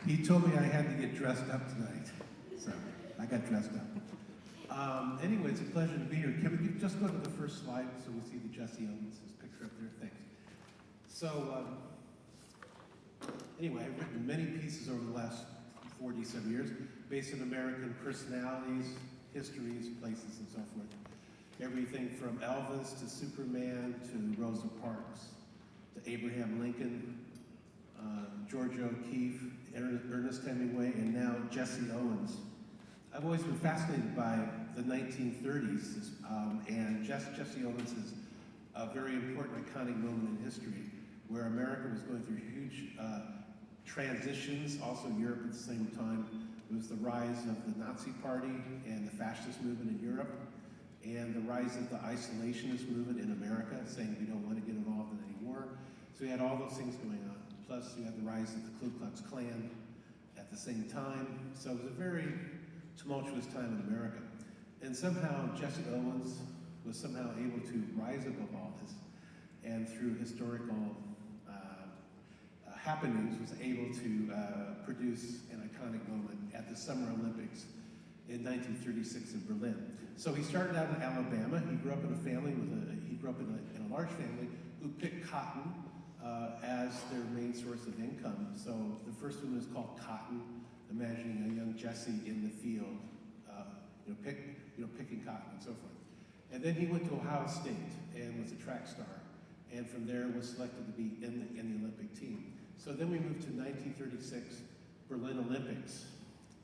He told me I had to get dressed up tonight, so I got dressed up. Anyway, it's a pleasure to be here. Can we just go to the first slide so we see the Jesse Owens' picture up there? Thanks. So, anyway, I've written many pieces over the last 40-some years based on American personalities, histories, places, and so forth. Everything from Elvis to Superman to Rosa Parks to Abraham Lincoln, George O'Keeffe, Ernest Hemingway, and now Jesse Owens. I've always been fascinated by the 1930s, and Jesse Owens is a very important, iconic moment in history where America was going through huge transitions, also Europe at the same time. It was the rise of the Nazi Party and the fascist movement in Europe, and the rise of the isolationist movement in America, saying we don't want to get involved in any war. So we had all those things going on. Plus, you had the rise of the Ku Klux Klan at the same time. So it was a very tumultuous time in America. And somehow Jesse Owens was somehow able to rise above all this, and through historical happenings was able to produce an iconic moment at the Summer Olympics in 1936 in Berlin. So he started out in Alabama. He grew up in a family he grew up in a large family who picked cotton as their main source of income. So the first one was called Cotton, imagining a young Jesse in the field, picking cotton and so forth. And then he went to Ohio State and was a track star, and from there was selected to be in the Olympic team. So then we moved to 1936 Berlin Olympics,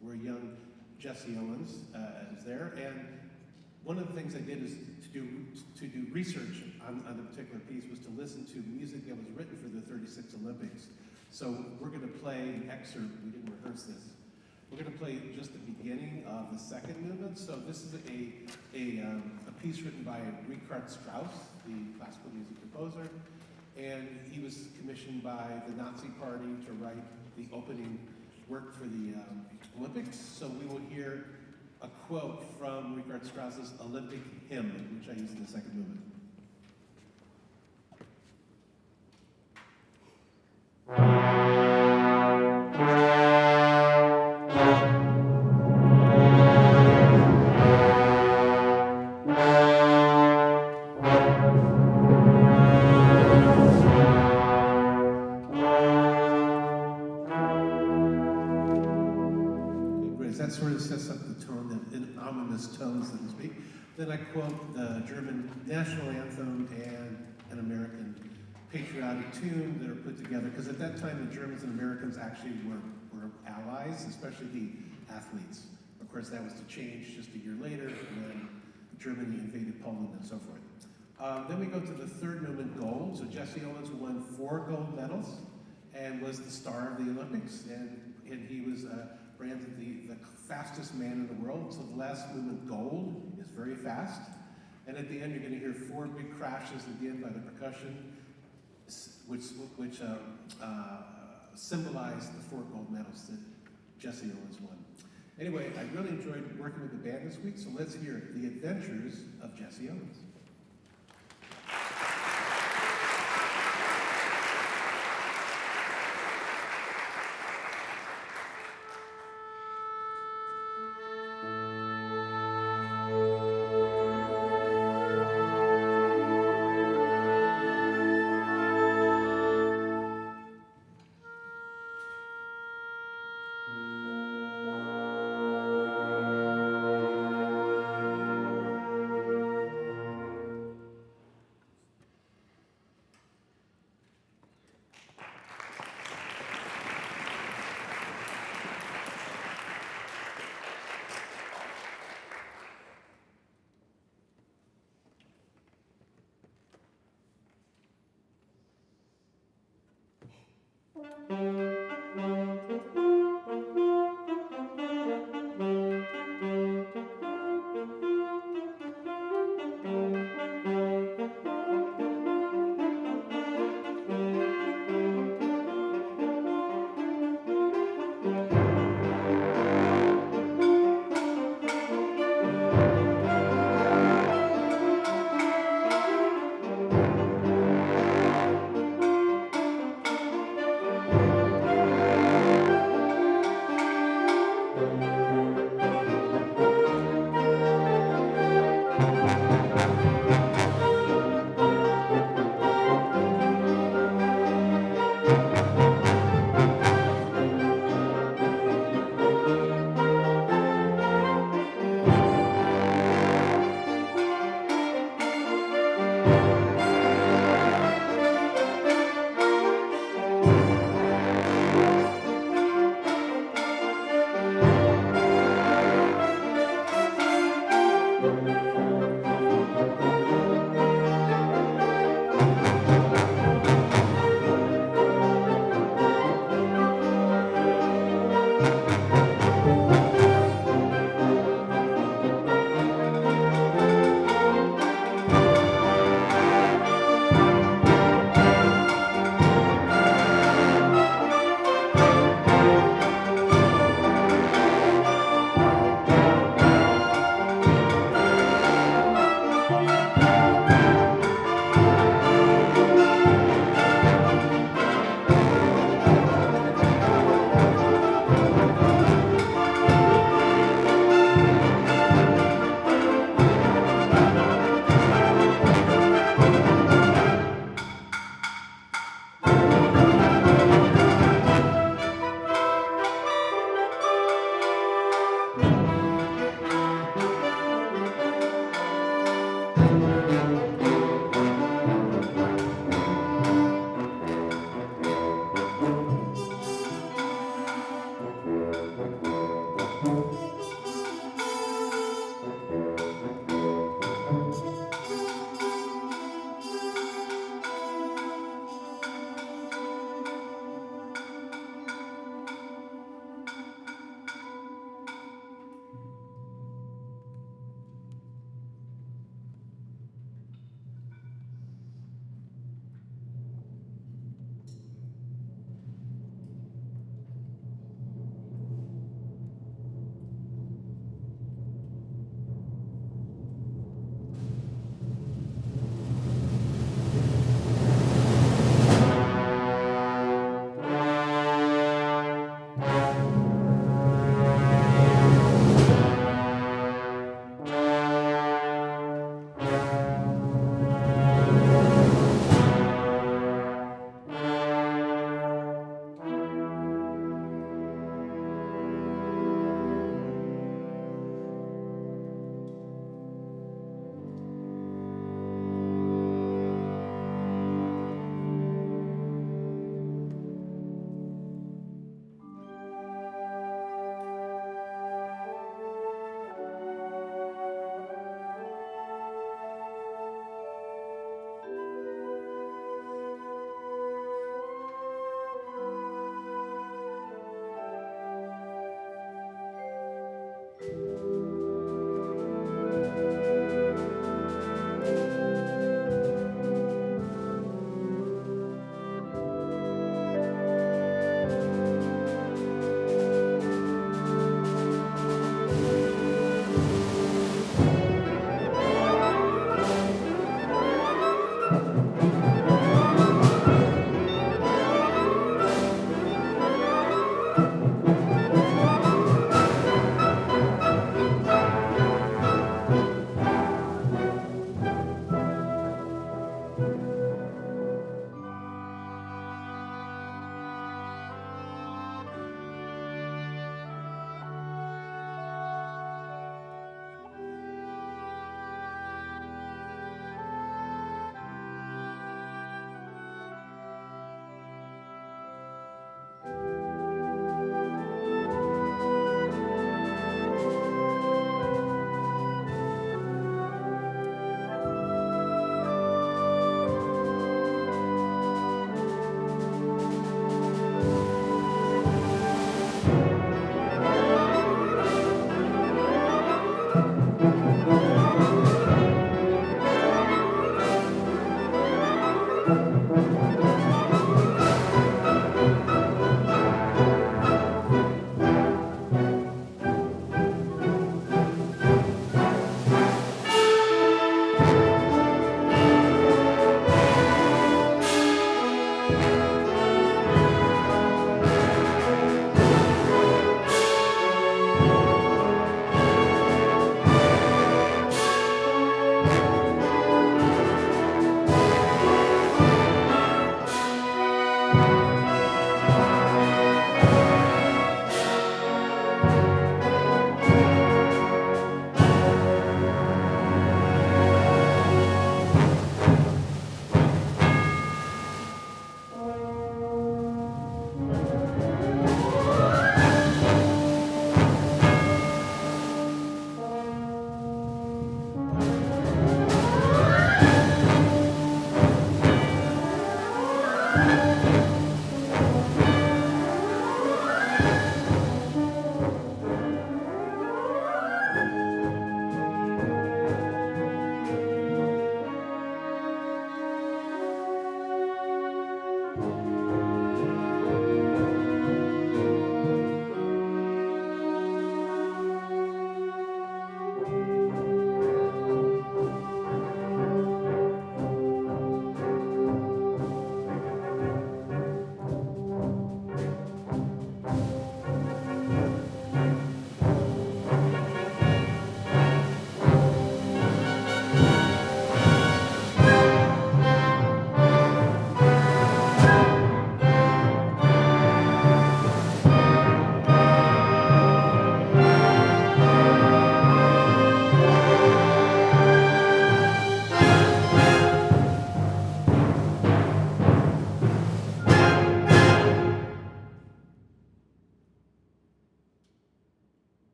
where young Jesse Owens is there. And one of the things I did is to do research on the particular piece was to listen to music that was written for the 36 Olympics. So we're going to play an excerpt. We didn't rehearse this. We're going to play just the beginning of the second movement. So this is a piece written by Richard Strauss, the classical music composer, and he was commissioned by the Nazi Party to write the opening work for the Olympics. So we will hear a quote from Richard Strauss's Olympic hymn, which I use in the second movement. That sort of sets up the tone, an ominous tone, so to speak. Then I quote the German national anthem and an American patriotic tune that are put together, because at that time the Germans and Americans actually were allies, especially the athletes. Of course, that was to change just a year later when Germany invaded Poland and so forth. Then we go to the third movement, gold. So Jesse Owens won 4 gold medals and was the star of the Olympics, and he was branded the fastest man in the world. So the last movement, gold, is very fast. And at the end, you're going to hear 4 big crashes at the end by the percussion, which symbolize the 4 gold medals that Jesse Owens won. Anyway, I really enjoyed working with the band this week, so let's hear The Adventures of Jesse Owens.